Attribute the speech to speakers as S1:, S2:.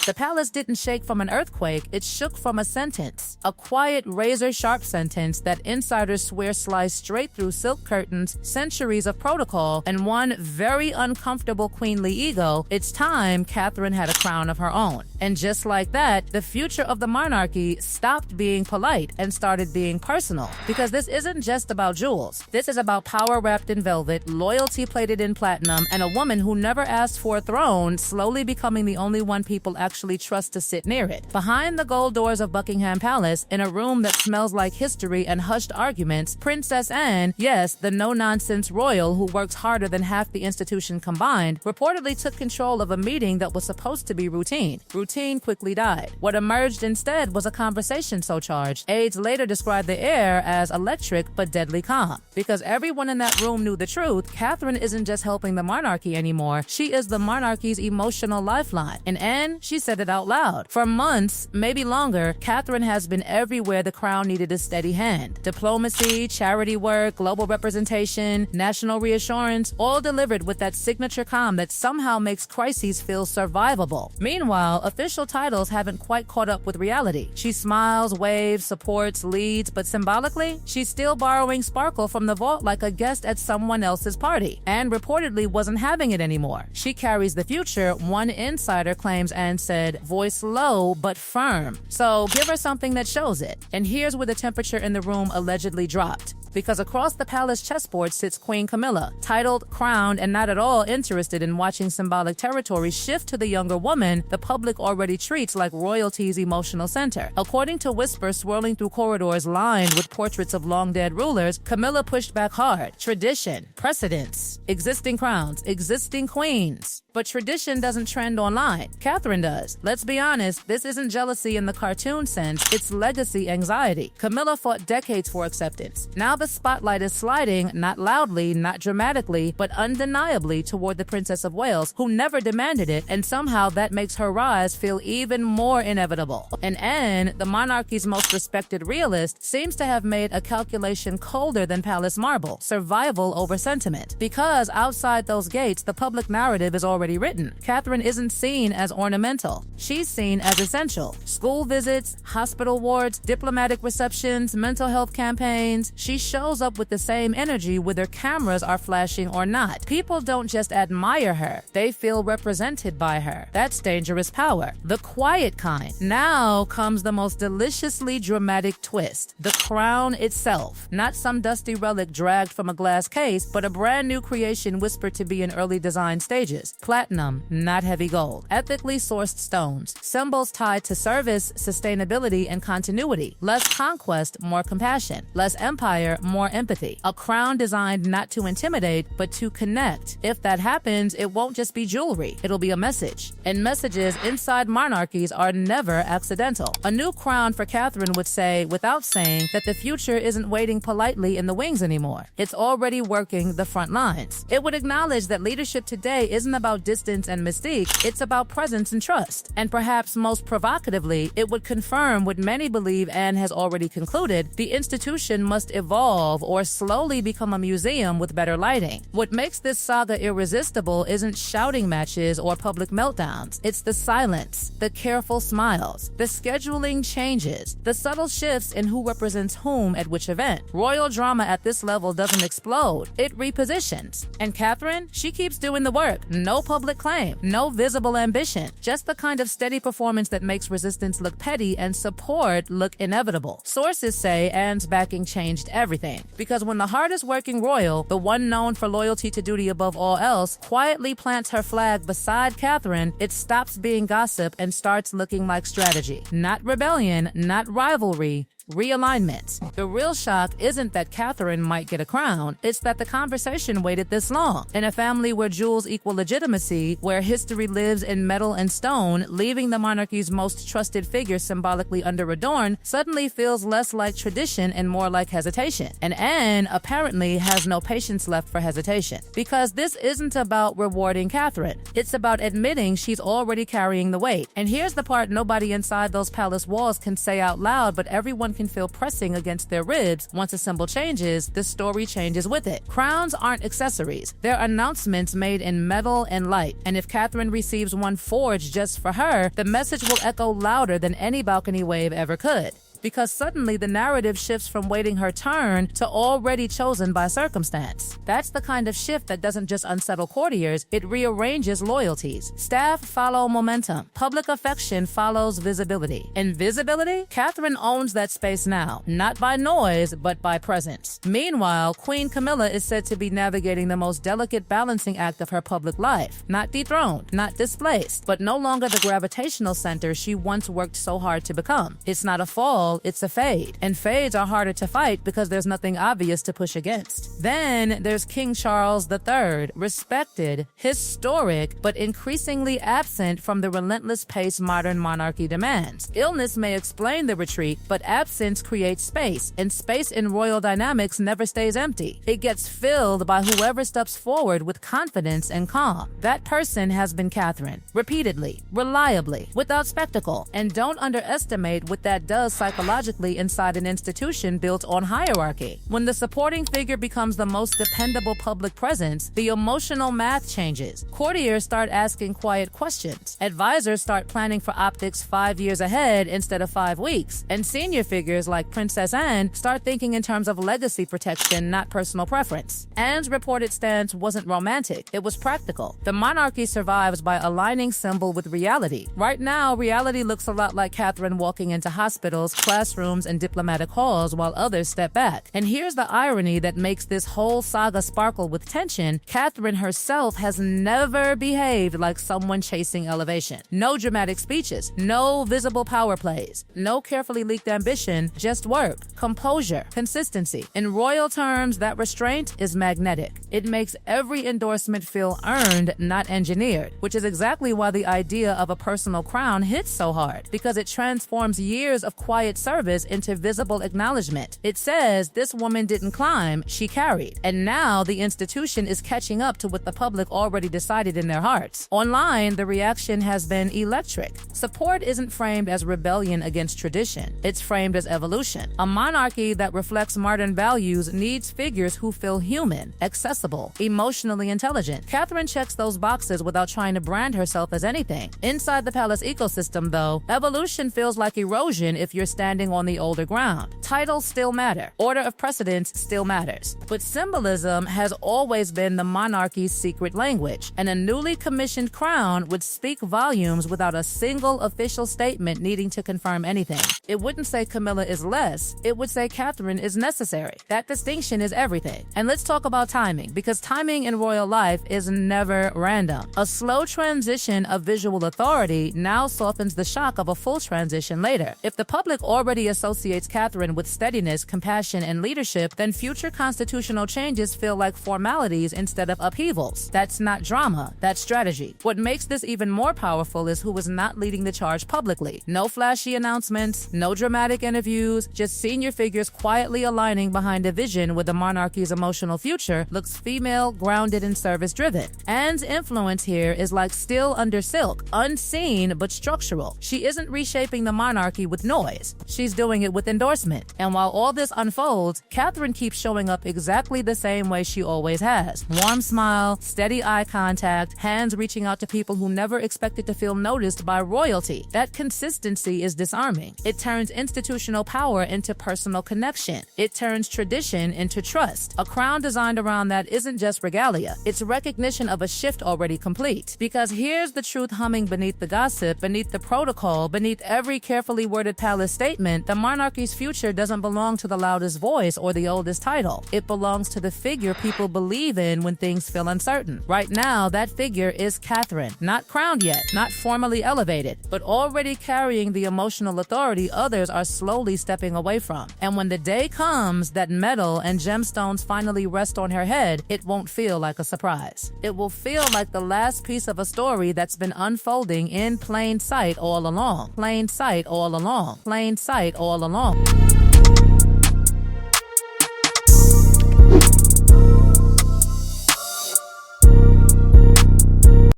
S1: The palace didn't shake from an earthquake, it shook from a sentence. A quiet, razor-sharp sentence that insiders swear sliced straight through silk curtains, centuries of protocol, and one very uncomfortable queenly ego. It's time Catherine had a crown of her own. And just like that, the future of the monarchy stopped being polite and started being personal. Because this isn't just about jewels. This is about power wrapped in velvet, loyalty plated in platinum, and a woman who never asked for a throne slowly becoming the only one people actually trust to sit near it. Behind the gold doors of Buckingham Palace, in a room that smells like history and hushed arguments, Princess Anne, yes, the no-nonsense royal who works harder than half the institution combined, reportedly took control of a meeting that was supposed to be routine. Routine quickly died. What emerged instead was a conversation so charged. Aides later described the air as electric but deadly calm. Because everyone in that room knew the truth, Catherine isn't just helping the monarchy anymore, she is the monarchy's emotional lifeline. And Anne, she said it out loud. For months, maybe longer, Catherine has been everywhere the crown needed a steady hand. Diplomacy, charity work, global representation, national reassurance, all delivered with that signature calm that somehow makes crises feel survivable. Meanwhile, official titles haven't quite caught up with reality. She smiles, waves, supports, leads, but symbolically, she's still borrowing sparkle from the vault like a guest at someone else's party, and reportedly wasn't having it anymore. She carries the future, one insider claims, and said, voice low but firm. So give her something that shows it. And here's where the temperature in the room allegedly dropped. Because across the palace chessboard sits Queen Camilla, titled, crowned, and not at all interested in watching symbolic territory shift to the younger woman the public already treats like royalty's emotional center. According to whispers swirling through corridors lined with portraits of long-dead rulers, Camilla pushed back hard. Tradition, precedents, existing crowns, existing queens. But tradition doesn't trend online. Catherine does. Let's be honest, this isn't jealousy in the cartoon sense, it's legacy anxiety. Camilla fought decades for acceptance. Now the spotlight is sliding, not loudly, not dramatically, but undeniably toward the Princess of Wales, who never demanded it, and somehow that makes her rise feel even more inevitable. And Anne, the monarchy's most respected realist, seems to have made a calculation colder than palace marble, survival over sentiment. Because outside those gates, the public narrative is already written. Catherine isn't seen as ornamental. She's seen as essential. School visits, hospital wards, diplomatic receptions, mental health campaigns. She shows up with the same energy whether cameras are flashing or not. People don't just admire her, they feel represented by her. That's dangerous power. The quiet kind. Now comes the most deliciously dramatic twist. The crown itself. Not some dusty relic dragged from a glass case, but a brand new creation whispered to be in early design stages. Platinum, not heavy gold. Ethically sourced stones. Symbols tied to service, sustainability, and continuity. Less conquest, more compassion. Less empire, more empathy. A crown designed not to intimidate, but to connect. If that happens, it won't just be jewelry. It'll be a message. And messages inside monarchies are never accidental. A new crown for Catherine would say, without saying, that the future isn't waiting politely in the wings anymore. It's already working the front lines. It would acknowledge that leadership today isn't about distance and mystique, it's about presence and trust. And perhaps most provocatively, it would confirm what many believe Anne has already concluded: the institution must evolve or slowly become a museum with better lighting. What makes this saga irresistible isn't shouting matches or public meltdowns. It's the silence, the careful smiles, the scheduling changes, the subtle shifts in who represents whom at which event. Royal drama at this level doesn't explode, it repositions. And Catherine, she keeps doing the work. No public claim, no visible ambition, just the kind of steady performance that makes resistance look petty and support look inevitable. Sources say Anne's backing changed everything, because when the hardest working royal, the one known for loyalty to duty above all else, quietly plants her flag beside Catherine, it stops being gossip and starts looking like strategy. Not rebellion, not rivalry, realignment. The real shock isn't that Catherine might get a crown, it's that the conversation waited this long. In a family where jewels equal legitimacy, where history lives in metal and stone, leaving the monarchy's most trusted figure symbolically under-adorned suddenly feels less like tradition and more like hesitation. And Anne apparently has no patience left for hesitation. Because this isn't about rewarding Catherine, it's about admitting she's already carrying the weight. And here's the part nobody inside those palace walls can say out loud, but everyone can can feel pressing against their ribs. Once a symbol changes, the story changes with it. Crowns aren't accessories. They're announcements made in metal and light. And if Catherine receives one forged just for her, the message will echo louder than any balcony wave ever could. Because suddenly the narrative shifts from waiting her turn to already chosen by circumstance. That's the kind of shift that doesn't just unsettle courtiers, it rearranges loyalties. Staff follow momentum. Public affection follows visibility. And visibility? Catherine owns that space now, not by noise, but by presence. Meanwhile, Queen Camilla is said to be navigating the most delicate balancing act of her public life. Not dethroned, not displaced, but no longer the gravitational center she once worked so hard to become. It's not a fall, it's a fade. And fades are harder to fight because there's nothing obvious to push against. Then there's King Charles III, respected, historic, but increasingly absent from the relentless pace modern monarchy demands. Illness may explain the retreat, but absence creates space, and space in royal dynamics never stays empty. It gets filled by whoever steps forward with confidence and calm. That person has been Catherine, repeatedly, reliably, without spectacle. And don't underestimate what that does psychologically inside an institution built on hierarchy. When the supporting figure becomes the most dependable public presence, the emotional math changes. Courtiers start asking quiet questions. Advisors start planning for optics 5 years ahead instead of 5 weeks. And senior figures like Princess Anne start thinking in terms of legacy protection, not personal preference. Anne's reported stance wasn't romantic, it was practical. The monarchy survives by aligning symbol with reality. Right now, reality looks a lot like Catherine walking into hospitals, classrooms, and diplomatic halls while others step back. And here's the irony that makes this whole saga sparkle with tension. Catherine herself has never behaved like someone chasing elevation. No dramatic speeches, no visible power plays, no carefully leaked ambition, just work, composure, consistency. In royal terms, that restraint is magnetic. It makes every endorsement feel earned, not engineered, which is exactly why the idea of a personal crown hits so hard, because it transforms years of quiet service into visible acknowledgement. It says this woman didn't climb, she carried. And now the institution is catching up to what the public already decided in their hearts. Online, the reaction has been electric. Support isn't framed as rebellion against tradition. It's framed as evolution. A monarchy that reflects modern values needs figures who feel human, accessible, emotionally intelligent. Catherine checks those boxes without trying to brand herself as anything. Inside the palace ecosystem, though, evolution feels like erosion if you're standing on the older ground. Titles still matter. Order of precedence still matters. But symbolism has always been the monarchy's secret language, and a newly commissioned crown would speak volumes without a single official statement needing to confirm anything. It wouldn't say Camilla is less, it would say Catherine is necessary. That distinction is everything. And let's talk about timing, because timing in royal life is never random. A slow transition of visual authority now softens the shock of a full transition later. If the public already associates Catherine with steadiness, compassion, and leadership, then future constitutional changes feel like formalities instead of upheavals. That's not drama, that's strategy. What makes this even more powerful is who is not leading the charge publicly. No flashy announcements, no dramatic interviews, just senior figures quietly aligning behind a vision where the monarchy's emotional future looks female, grounded, and service-driven. Anne's influence here is like steel under silk, unseen but structural. She isn't reshaping the monarchy with noise. She's doing it with endorsement. And while all this unfolds, Catherine keeps showing up exactly the same way she always has. Warm smile, steady eye contact, hands reaching out to people who never expected to feel noticed by royalty. That consistency is disarming. It turns institutional power into personal connection. It turns tradition into trust. A crown designed around that isn't just regalia. It's recognition of a shift already complete. Because here's the truth humming beneath the gossip, beneath the protocol, beneath every carefully worded palace statement. The monarchy's future doesn't belong to the loudest voice or the oldest title. It belongs to the figure people believe in when things feel uncertain. Right now, that figure is Catherine. Not crowned yet, not formally elevated, but already carrying the emotional authority others are slowly stepping away from. And when the day comes that metal and gemstones finally rest on her head, it won't feel like a surprise. It will feel like the last piece of a story that's been unfolding in plain sight all along. Plain sight all along. Plain sight all along.